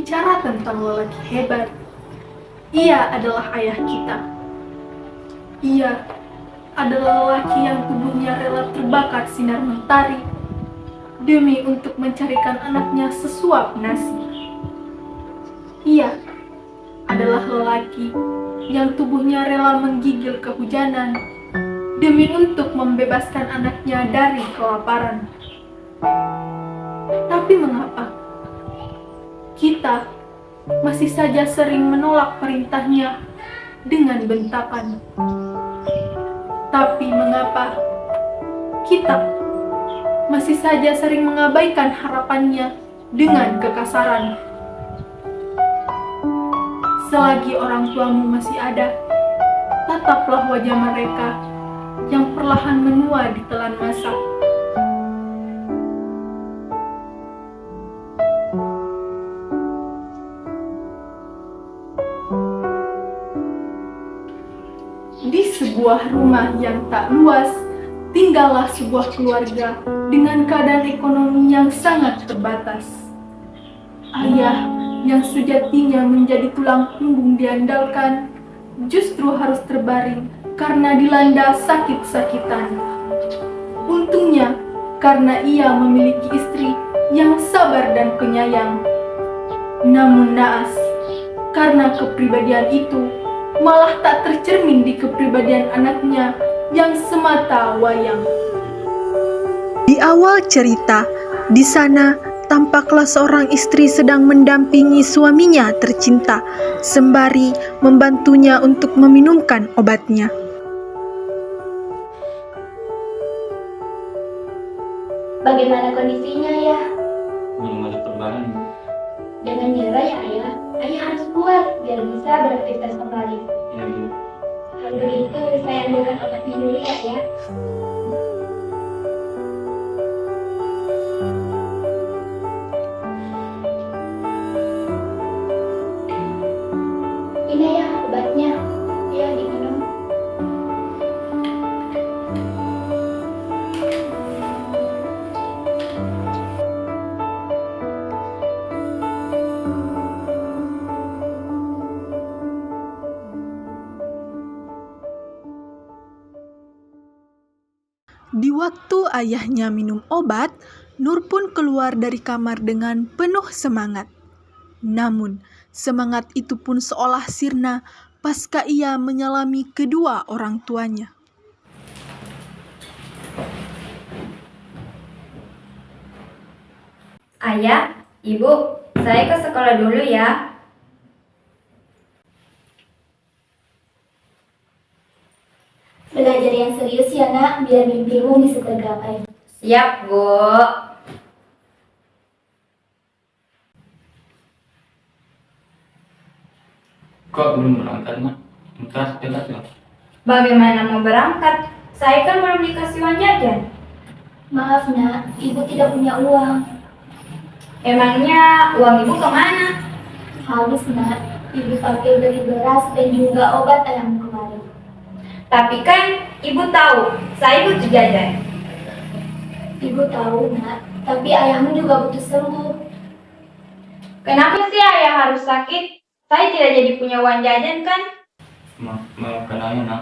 Bicara tentang lelaki hebat, ia adalah ayah kita. Ia adalah lelaki yang tubuhnya rela terbakar sinar mentari demi untuk mencarikan anaknya sesuap nasi. Ia adalah lelaki yang tubuhnya rela menggigil kehujanan demi untuk membebaskan anaknya dari kelaparan. Tapi mengapa kita masih saja sering menolak perintahnya dengan bentakan? Tapi mengapa kita masih saja sering mengabaikan harapannya dengan kekasaran? Selagi orang tuamu masih ada, tataplah wajah mereka yang perlahan menua di telan masa. Di sebuah rumah yang tak luas, tinggallah sebuah keluarga dengan keadaan ekonomi yang sangat terbatas. Ayah yang sejatinya menjadi tulang punggung diandalkan, justru harus terbaring karena dilanda sakit-sakitan. Untungnya, karena ia memiliki istri yang sabar dan penyayang. Namun naas, karena kepribadian itu malah tak tercermin di kepribadian anaknya yang semata wayang. Di awal cerita, di sana tampaklah seorang istri sedang mendampingi suaminya tercinta, sembari membantunya untuk meminumkan obatnya. Bagaimana kondisinya ya? Belum ada perubahan. Jangan nyerah ya ayah. Ayah harus kuat biar bisa beraktivitas kembali. Ya, Bu. Kalau begitu saya ambilkan obatnya dulu ya ayah. Ini ya obatnya. Ya diminum. Di waktu ayahnya minum obat, Nur pun keluar dari kamar dengan penuh semangat. Namun, semangat itu pun seolah sirna pasca ia menyalami kedua orang tuanya. Ayah, Ibu, saya ke sekolah dulu ya. Belajar yang serius ya nak, biar mimpimu bisa tergapai. Siap, Bu. Kok belum berangkat, Nak? Entar telat ya. Bagaimana mau berangkat? Saya kan belum dikasih uang jajan. Maaf nak, ibu tidak punya uang. Emangnya uang Ibu kemana? Habis nak, ibu pakai beli beras dan juga obat ayammu kemarin. Tapi kan Ibu tahu, saya butuh jajan. Ibu tahu nak, tapi ayahmu juga butuh sembuh. Kenapa sih ayah harus sakit? Saya tidak jadi punya uang jajan kan? Maafkan ayah, Nak.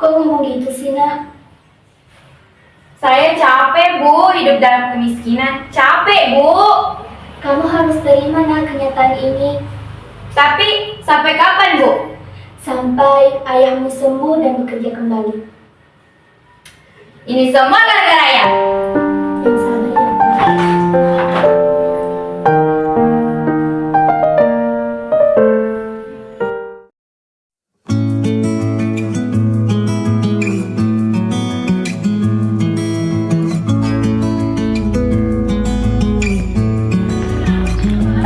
Kok ngomong gitu sih nak? Saya capek, Bu, hidup dalam kemiskinan. Capek, Bu. Kamu harus terima nak kenyataan ini. Tapi sampai kapan, Bu? Sampai ayahmu sembuh dan bekerja kembali. Ini semua gara-gara ayah. Yang sabar ya nak.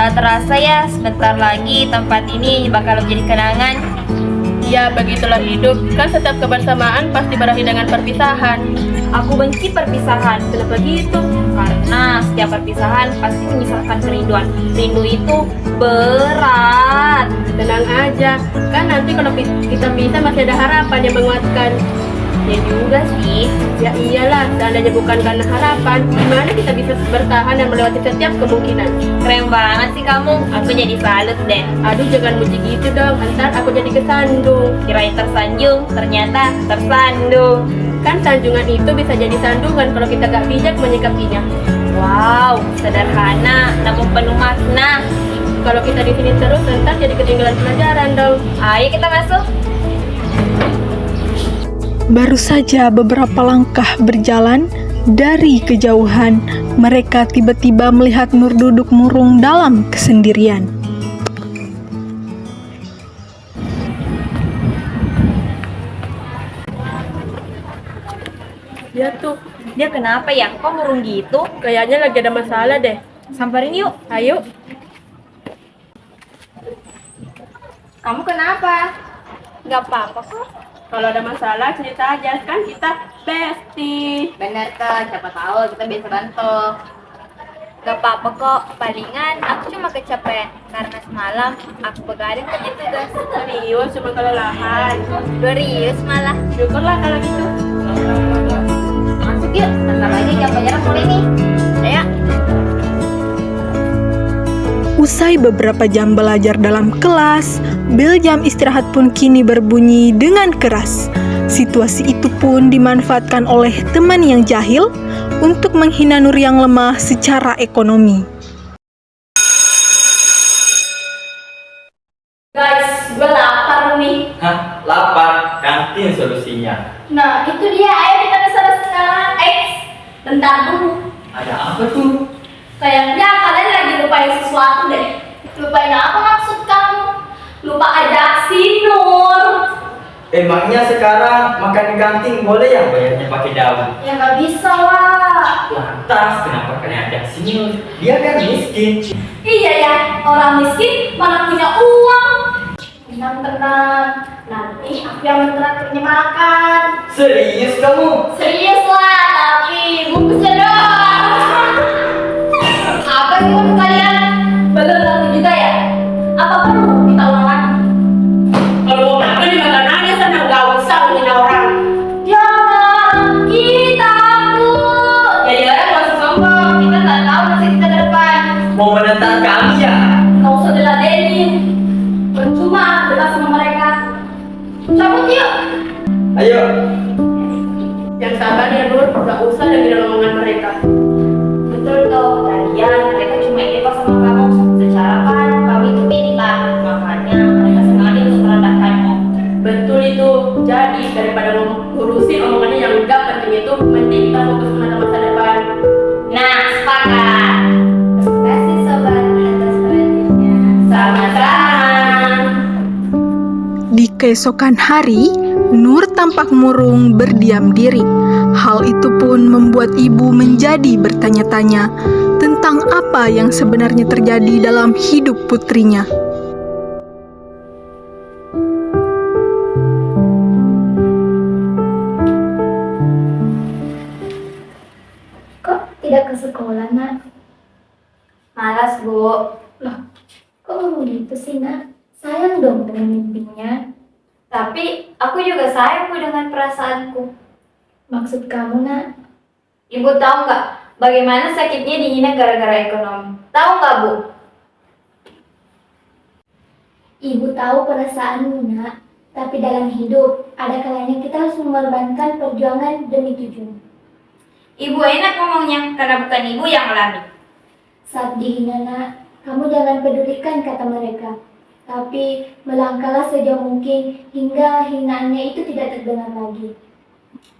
Tak terasa ya, sebentar lagi tempat ini bakal menjadi kenangan. Ya, begitulah hidup. Kan setiap kebersamaan pasti berakhir dengan perpisahan. Aku benci perpisahan. Kenapa gitu? Karena setiap perpisahan pasti menyisakan kerinduan. Rindu itu berat. Tenang aja, kan nanti kalau kita pisah masih ada harapan yang menguatkan. Ya juga sih. Ya iyalah, seandainya bukan karena harapan, gimana kita bisa bertahan dan melewati setiap kemungkinan? Keren banget sih kamu. Aku jadi salut deh. Aduh, jangan muji gitu dong, ntar aku jadi kesandung. Kirain tersanjung, ternyata tersandung. Kan sanjungan itu bisa jadi sandungan kalau kita gak bijak menyikapinya. Wow, sederhana namun penuh makna. Kalau kita di sini terus, ntar jadi ketinggalan pelajaran dong. Ayo kita masuk. Baru saja beberapa langkah berjalan, dari kejauhan mereka tiba-tiba melihat Nur duduk murung dalam kesendirian. Dia kenapa ya? Kok murung gitu? Kayaknya lagi ada masalah deh. Samperin yuk. Ayo. Kamu kenapa? Gak apa-apa kok. Kalau ada masalah cerita aja, kan kita bestie. Bener kan, siapa tahu kita bisa bantu. Gak apa-apa kok, palingan aku cuma kecapean karena semalam aku begadang kerja tugas. Serius, cuma kelelahan. Serius malah. Syukurlah kalau gitu. Masuk yuk, bentar lagi jam pelajaran mulai nih. Ayo. Usai beberapa jam belajar dalam kelas, bel jam istirahat pun kini berbunyi dengan keras. Situasi itu pun dimanfaatkan oleh teman yang jahil untuk menghina Nur yang lemah secara ekonomi. Guys, gue lapar nih. Hah, lapar, kantin solusinya. Nah, itu dia. Ayo kita ke sana sekarang. Bentar dulu. Ada apa tuh? Kayaknya kalian lagi lupain sesuatu deh. Lupain apa maksud kamu? Lupa ajak si Nur. Emangnya sekarang makan di kantin boleh ya bayarnya pakai daun? Ya nggak bisa lah. Lantas kenapa kalian ajak sini? Dia kan miskin. Iya ya, orang miskin mana punya uang. Tenang-tenang, nanti aku yang mentraktirnya makan. Serius kamu? Serius lah, tapi bungkusnya doang. Apa sih maksud kalian? Belum ngerti juga ya? Apa perlu kita ulang lagi? Kalau mau makan di makan aja sana, nggak usah menghina orang. Jangan, kita takut. Jadi orang nggak usah sombong. Kita nggak tahu nasib kita ke depan. Mau menentang kami ya? Nggak usah bela-belain. Percuma dekat sama mereka. Cabut yuk. Ayo. Yang sabar ya Nur, nggak usah dengerin omongan mereka. Betul toh, kalian mereka cuma iri kok sama kamu. Secara kan kamu itu pintar, makanya mereka sengaja untuk merendahkanmu. Betul itu. Jadi daripada ngurusin omongannya yang enggak penting itu, mending kita fokus ke masa depan. Nah, sepakat. Terima kasih sobat atas perhatiannya. Sama-sama. Di keesokan hari, Nur tampak murung berdiam diri. Hal itu pun membuat ibu menjadi bertanya-tanya tentang apa yang sebenarnya terjadi dalam hidup putrinya. Kok tidak ke sekolah, Nak? Malas, Bu. Loh, kok ngomong gitu sih, Nak? Sayang dong dengan mimpinya. Tapi aku juga sayang Bu dengan perasaanku. Maksud kamu, Nak? Ibu tahu nggak bagaimana sakitnya dihina gara-gara ekonomi? Tahu nggak Bu? Ibu tahu perasaanmu, Nak. Tapi dalam hidup, ada kalanya kita harus mengorbankan perjuangan demi tujuan. Ibu enak ngomongnya karena bukan ibu yang alami. Saat dihina, Nak, kamu jangan pedulikan kata mereka. Tapi melangkahlah sejauh mungkin hingga hinaannya itu tidak terdengar lagi.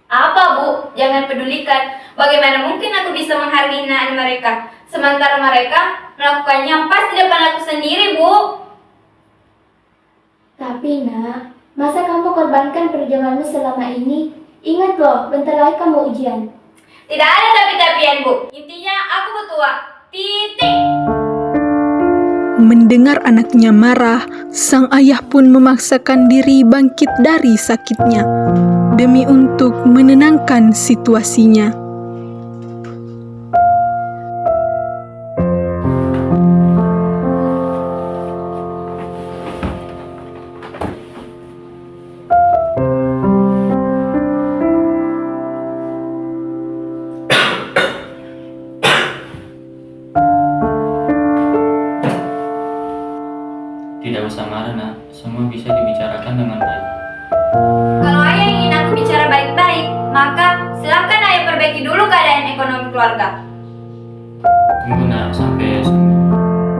Apa Bu? Jangan pedulikan. Bagaimana mungkin aku bisa menghargai hinaan mereka, sementara mereka melakukannya pas di depan aku sendiri, Bu? Tapi, Nak, masa kamu korbankan perjuanganmu selama ini? Ingat loh, bentar lagi kamu ujian. Tidak ada tapi-tapian, Bu. Intinya aku butuh uang. Titik. Mendengar anaknya marah, sang ayah pun memaksakan diri bangkit dari sakitnya demi untuk menenangkan situasinya. semua bisa dibicarakan dengan baik. Kalau ayah ingin aku bicara baik-baik, maka silakan ayah perbaiki dulu keadaan ekonomi keluarga. Tunggu nak sampai sembuh.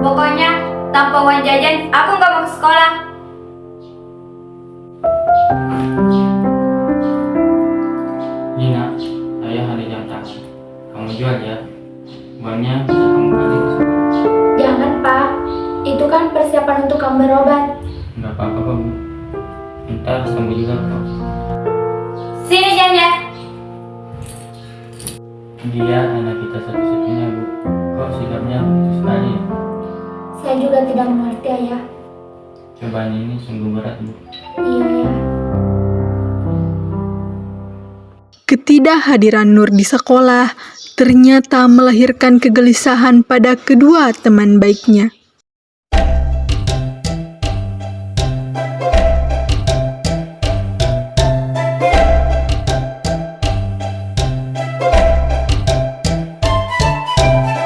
Pokoknya, tanpa uang jajan, aku nggak mau ke sekolah. Ini nak, ayah ada jam tangan. Kamu jual ya. Uangnya bisa kamu balik ke sekolah. Jangan, Pak. Itu kan persiapan untuk kamu berobat. Enggak apa-apa kok, Bu. Ntar sembuh juga kok. Sini Janja. Dia anak kita satu-satunya, Bu. Kok sikapnya lucu sekali ya? Saya juga tidak mengerti, Ayah. Cobaan ini sungguh berat, Bu. Iya, ya. Ketidakhadiran Nur di sekolah ternyata melahirkan kegelisahan pada kedua teman baiknya.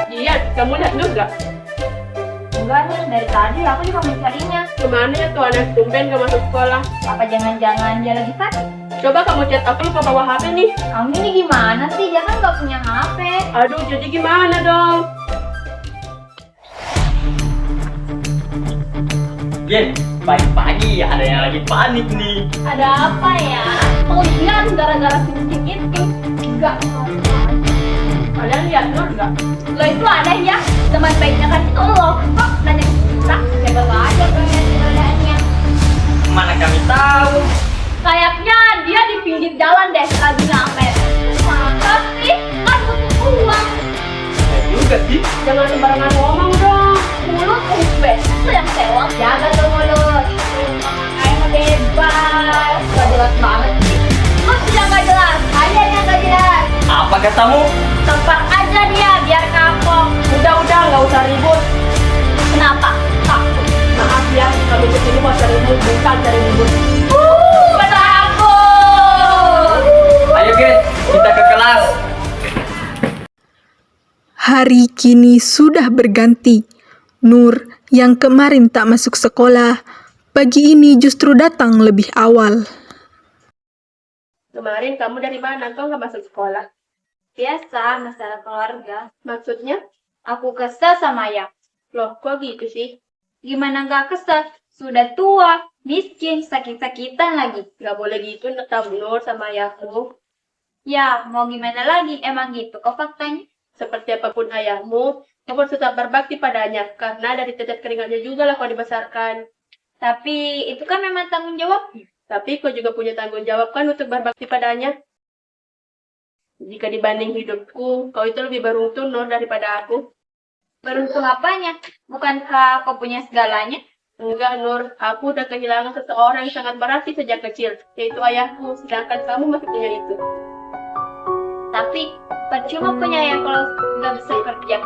Iya, kamu lihat Nur gak? Enggak nih, dari tadi aku juga mencarinya. Kemana ya tuh anak tumben gak masuk sekolah? Apa jangan-jangan dia lagi sakit? Coba kamu chat aku lupa bawa HP nih. Kamu ini gimana sih? Dia kan nggak punya HP. Aduh, jadi gimana dong? Gen, pagi-pagi ada yang lagi panik nih. Ada apa ya? Ujian gara-gara fisik itu. Enggak. Kalian lihat Nur gak? Lo itu ada ya? Teman baiknya kan itu lo. Kok nanya kita? Siapa aja keadaannya? Mana kami tahu. Kayaknya dia di pinggir jalan deh lagi ngamen. Masa sih? Kan butuh uang. Ya juga sih. Jangan sembarangan ngomong dong. Mulut gue, itu yang sewang. Jaga tuh mulut. Kayak bebas. Gak jelas banget sih. Lo yang gak jelas, aja yang gak jelas. Apa katamu? Tempat aja dia biar kapok. Udah, nggak usah ribut. Kenapa? Takut. Maaf ya, kami kesini mau cari ribut, bukan cari ribut. Takut. Ayo Gen, kita ke kelas. Hari kini sudah berganti. Nur yang kemarin tak masuk sekolah, pagi ini justru datang lebih awal. Kemarin kamu dari mana? Kok nggak masuk sekolah? Biasa, masalah keluarga. Maksudnya? Aku kesel sama ayah. Loh, kok gitu sih? Gimana gak kesel? Sudah tua, miskin, sakit-sakitan lagi. Nggak boleh gitu, kamu Nur sama ayahmu. Ya, mau gimana lagi? Emang gitu kok faktanya. Seperti apapun ayahmu, kamu harus tetap berbakti padanya. Karena dari tetes keringatnya juga lah kau dibesarkan. Tapi itu kan memang tanggung jawabnya. Tapi kau juga punya tanggung jawab kan untuk berbakti padanya. Jika dibanding hidupku, kau itu lebih beruntung Nur daripada aku. Beruntung apanya? Bukankah kau punya segalanya? Enggak Nur, aku udah kehilangan seseorang yang sangat berarti sejak kecil, yaitu ayahku, sedangkan kamu masih punya itu. Tapi percuma punya ayah kalau nggak bisa kerja.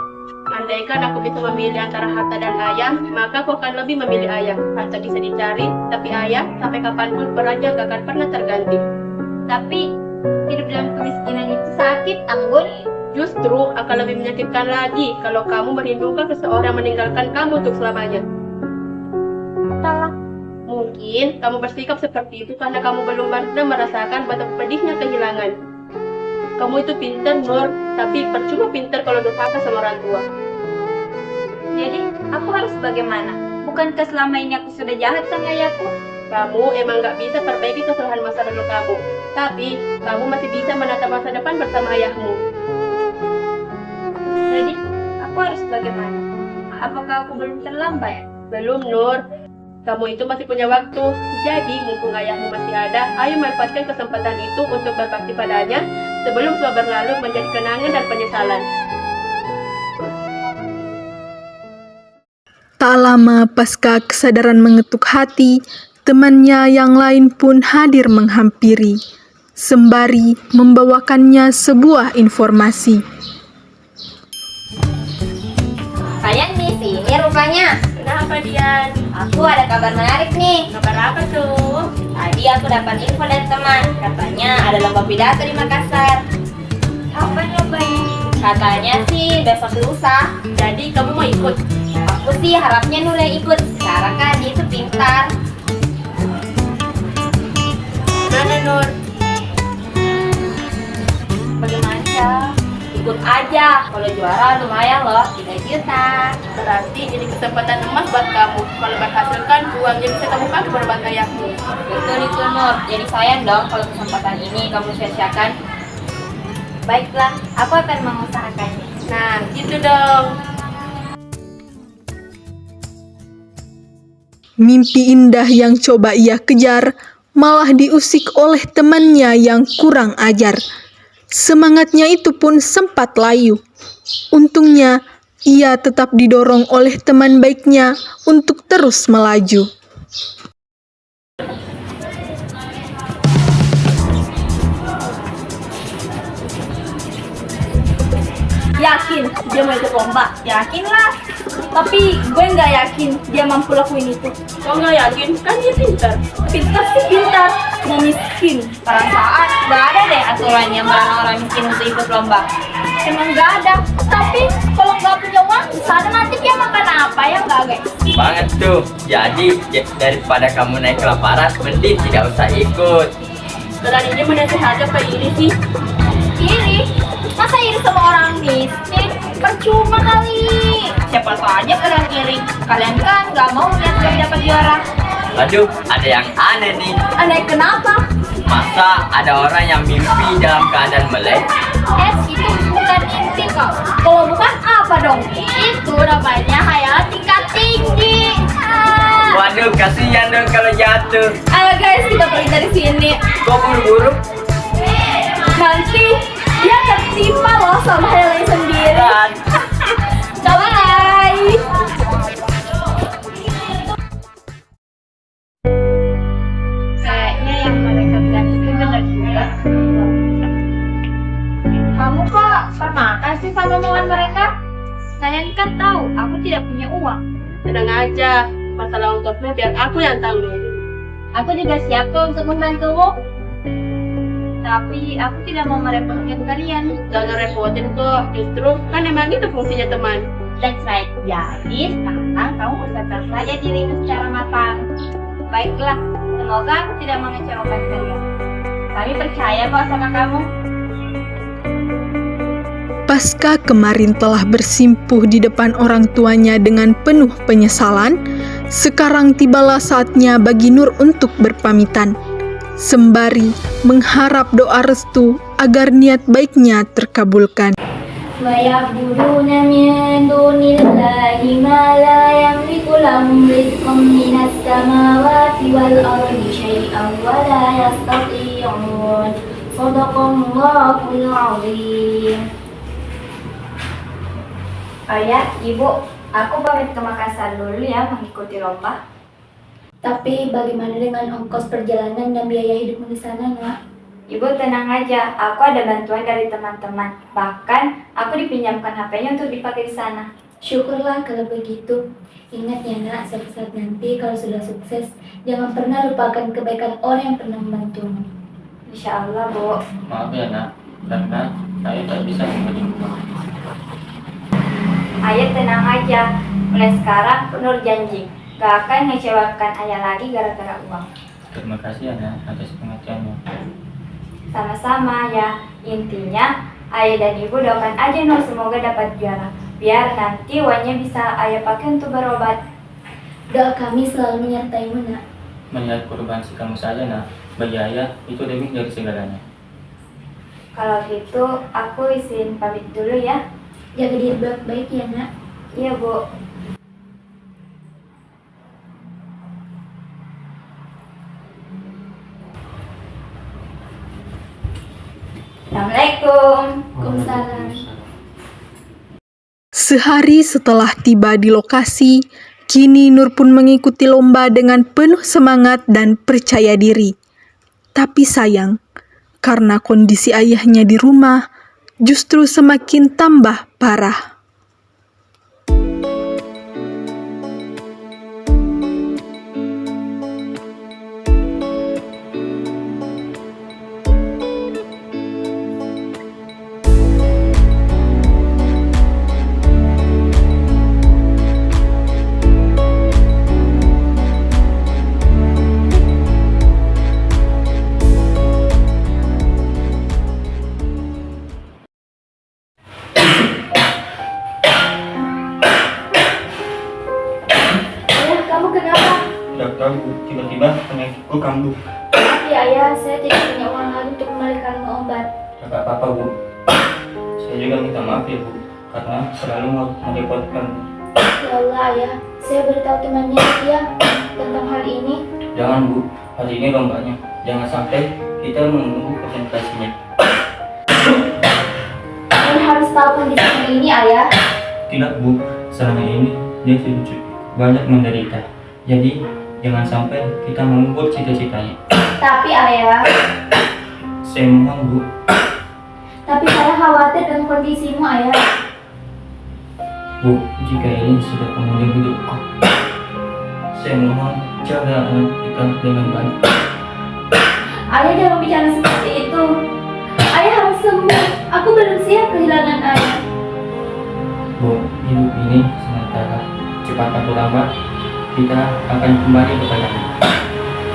Andaikan aku bisa memilih antara harta dan ayah, maka aku akan lebih memilih ayah. Harta bisa dicari, tapi ayah sampai kapanpun perannya gak akan pernah terganti. Tapi hidup dalam kemiskinan itu sakit, Anggun. Justru akan lebih menyakitkan lagi kalau kamu merindukan seseorang meninggalkan kamu untuk selamanya. Salah. Mungkin kamu bersikap seperti itu karena kamu belum pernah merasakan betapa pedihnya kehilangan. Kamu itu pintar Nur, tapi percuma pintar kalau durhaka sama orang tua. Jadi aku harus bagaimana? Bukankah selama ini aku sudah jahat sama ayahku? Kamu emang gak bisa perbaiki kesalahan masa lalu kamu, tapi kamu masih bisa menata masa depan bersama ayahmu. Jadi aku harus bagaimana? Apakah aku belum terlambat? Belum Nur, kamu itu masih punya waktu. Jadi mumpung ayahmu masih ada, ayo manfaatkan kesempatan itu untuk berbakti padanya sebelum semua berlalu menjadi kenangan dan penyesalan. Tak lama pasca kesadaran mengetuk hati, temannya yang lain pun hadir menghampiri, sembari membawakannya sebuah informasi. Sayang di sini rupanya. Kenapa Dian? Aku ada kabar menarik nih. Kabar apa tuh? Tadi aku dapat info dari teman. Katanya ada lomba pidato di Makassar. Kapan lomba ini? Katanya sih besok lusa. Jadi kamu mau ikut? Aku sih harapnya Nur yang ikut. Sekarang kan dia itu pintar. Kalau juara lumayan loh, 3 juta. Berarti ini kesempatan emas buat kamu. Kalau berhasil kan uangnya bisa kamu pakai berobat ayahmu. Betul itu Nur, jadi sayang dong kalau kesempatan ini kamu sia-siakan. Baiklah, aku akan mengusahakannya. Nah, gitu dong. Mimpi indah yang coba ia kejar malah diusik oleh temannya yang kurang ajar. Semangatnya itu pun sempat layu. Untungnya, ia tetap didorong oleh teman baiknya untuk terus melaju. Yakin dia mau ikut lomba? Yakin lah. Tapi gue nggak yakin dia mampu lakuin itu. Kau nggak yakin? Kan dia pintar. Pintar sih pintar, mau miskin. Perasaan nggak ada deh aturan yang melarang orang miskin untuk ikut lomba. Emang nggak ada. Tapi kalau nggak punya uang, sana nanti dia makan apa ya nggak guys? Banget tuh. Jadi daripada kamu naik kelaparan, mending tidak usah ikut. Dan ini menasehati apa ini sih? Iri? Masa iri sama orang miskin? Percuma kali. Siapa saja kalian iri. Kalian kan nggak mau lihat kami dapat juara. Aduh, ada yang aneh nih. Aneh kenapa? Masa ada orang yang mimpi dalam keadaan melek? Itu bukan mimpi kok. Kalau bukan apa dong? Itu namanya hayalan tingkat tinggi. Waduh, kasihan dong kalau jatuh. Ayo guys, kita pergi dari sini. Kok buru-buru? Nanti dia tertimpa loh sama hayalannya sendiri. Dan Bye. Kayaknya yang mereka bilang itu benar juga. Kamu kok pernah sih sama omongan mereka? Kalian kan tahu aku tidak punya uang. Tenang aja. Masalah ongkosnya biar aku yang tanggung. Aku juga siap kok untuk membantumu. Tapi aku tidak mau merepotkan kalian. Jangan repotin kok. Justru kan emang itu fungsinya teman. That's right. Jadi sekarang kamu usahakan saja dirimu secara matang. Baiklah, semoga aku tidak mengecewakan kalian. Kami percaya kok sama kamu. Pasca kemarin telah bersimpuh di depan orang tuanya dengan penuh penyesalan, sekarang tibalah saatnya bagi Nur untuk berpamitan, sembari mengharap doa restu agar niat baiknya terkabulkan. وَيَعْبُدُونَ مِن دُونِ اللَّهِ مَا لَا يَمْلِكُ لَهُمْ رِزْقًا مِنَ السَّمَاوَاتِ وَالْأَرْضِ شَيْئًا وَلَا يَسْتَطِيعُونَ صَدَقَ اللَّهُ الْعَظِيمُ. Ayah, Ibu, aku pamit ke Makassar dulu ya mengikuti lomba. Tapi bagaimana dengan ongkos perjalanan dan biaya hidupmu di sana, Nak? Ibu tenang aja, aku ada bantuan dari teman-teman. Bahkan aku dipinjamkan HP-nya untuk dipakai di sana. Syukurlah kalau begitu. Ingat ya Nak, suatu saat nanti kalau sudah sukses, jangan pernah lupakan kebaikan orang yang pernah membantumu. Insya Allah, Bu. Maaf ya nak, karena saya tak bisa memberi uang. Ayah tenang aja. Mulai sekarang Nur janji gak akan ngecewakan ayah lagi gara-gara uang. Terima kasih ya nak atas pengertiannya. Sama-sama ya. Intinya ayah dan ibu doakan aja Nur semoga dapat juara. Biar nanti uangnya bisa ayah pakai untuk berobat. Doa kami selalu menyertaimu, Nak. Melihat korban si kamu saja nak, bagi ayah itu lebih dari segalanya. Kalau gitu aku izin pamit dulu ya. Jaga diri baik-baik ya, Nak. Iya, Bu. Assalamualaikum. Waalaikumsalam. Sehari setelah tiba di lokasi, kini Nur pun mengikuti lomba dengan penuh semangat dan percaya diri. Tapi sayang, karena kondisi ayahnya di rumah justru semakin tambah parah. mengajukan Bu. Tapi ayah, saya tidak punya uang lagi untuk membelikan obat. Tidak apa-apa Bu. Saya juga minta maaf ya Bu, karena selalu merepotkan. Ya Allah ayah, saya beritahu temannya dia tentang hal ini. Jangan Bu, hari ini lombanya. Jangan sampai kita menunggu presentasinya. Ayah harus tahu kondisinya ini ayah. Tidak Bu, selama ini dia sudah banyak menderita. Jadi jangan sampai kita mengubur cita-citanya. Tapi ayah, Saya mohon Bu. tapi saya khawatir dengan kondisimu ayah. Bu, jika ini sudah kemudian hidupku, saya mohon jaga anak kita dengan baik. Ayah jangan bicara seperti itu. Ayah harus sembuh. Aku belum siap kehilangan ayah. Bu, hidup ini sementara, cepat atau lambat kita akan kembali kepadanya.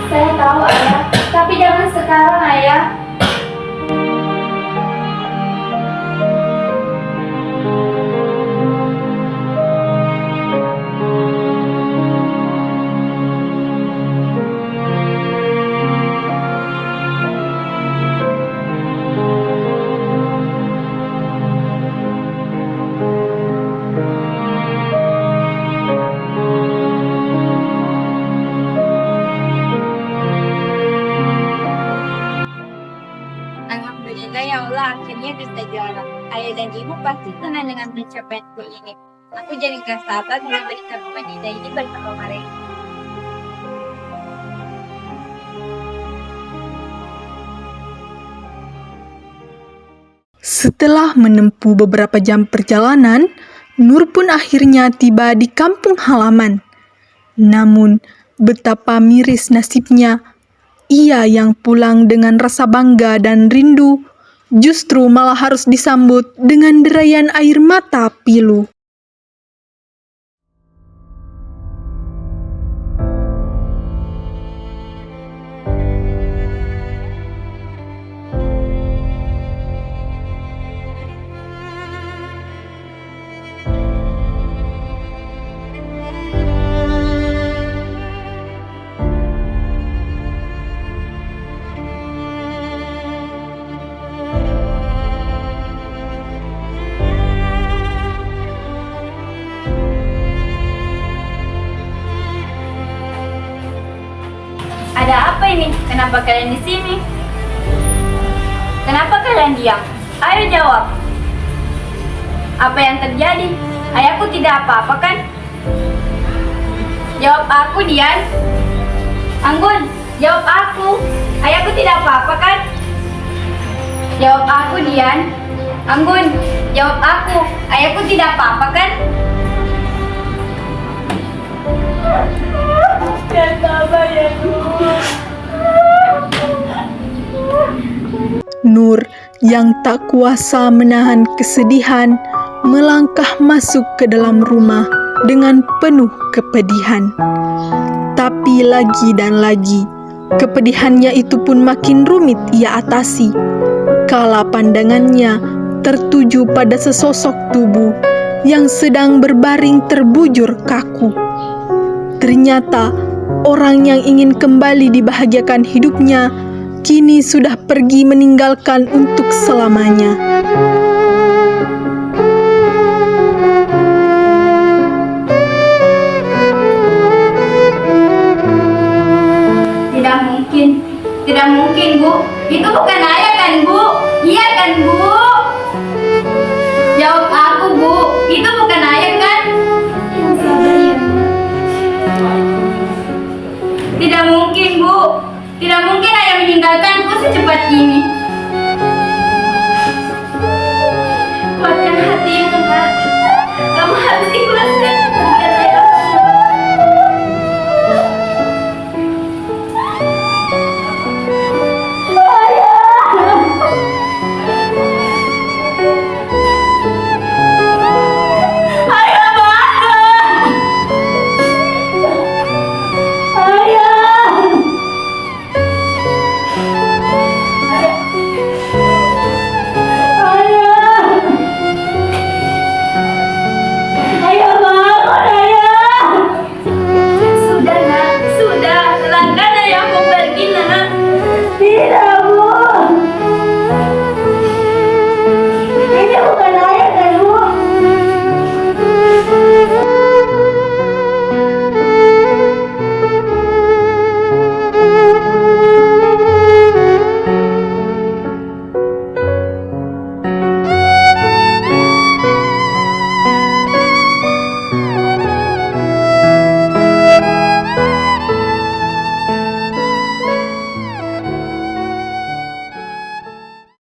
Saya tahu ayah, tapi jangan sekarang ayah. Alhamdulillah ya Allah, akhirnya bisa juara. Ayah dan ibu pasti senang dengan pencapaianku ini. Aku jadi gak sabar memberikan wanita ini bersama mereka. Setelah menempuh beberapa jam perjalanan, Nur pun akhirnya tiba di kampung halaman. Namun, betapa miris nasibnya. Ia yang pulang dengan rasa bangga dan rindu, justru malah harus disambut dengan derayan air mata pilu. Ada apa ini? Kenapa kalian di sini? Kenapa kalian diam? Ayo jawab. Apa yang terjadi? Ayahku tidak apa-apa kan? Jawab aku, Dian. Anggun, jawab aku. Ayahku tidak apa-apa kan? Jawab aku, Dian. Anggun, jawab aku. Ayahku tidak apa-apa kan? Nur yang tak kuasa menahan kesedihan melangkah masuk ke dalam rumah dengan penuh kepedihan. Tapi lagi dan lagi, kepedihannya itu pun makin rumit ia atasi. Kala pandangannya tertuju pada sesosok tubuh yang sedang berbaring terbujur kaku. Ternyata orang yang ingin kembali dibahagiakan hidupnya kini sudah pergi meninggalkan untuk selamanya. Tidak mungkin Bu. Itu bukan ayah kan Bu? Iya kan Bu? Jawab aku Bu. Itu bukan ayah kan? Yang sabar ya Bu. Tidak mungkin Bu. Tidak mungkin ayah meninggalkanku secepat ini. Kuatkan hatimu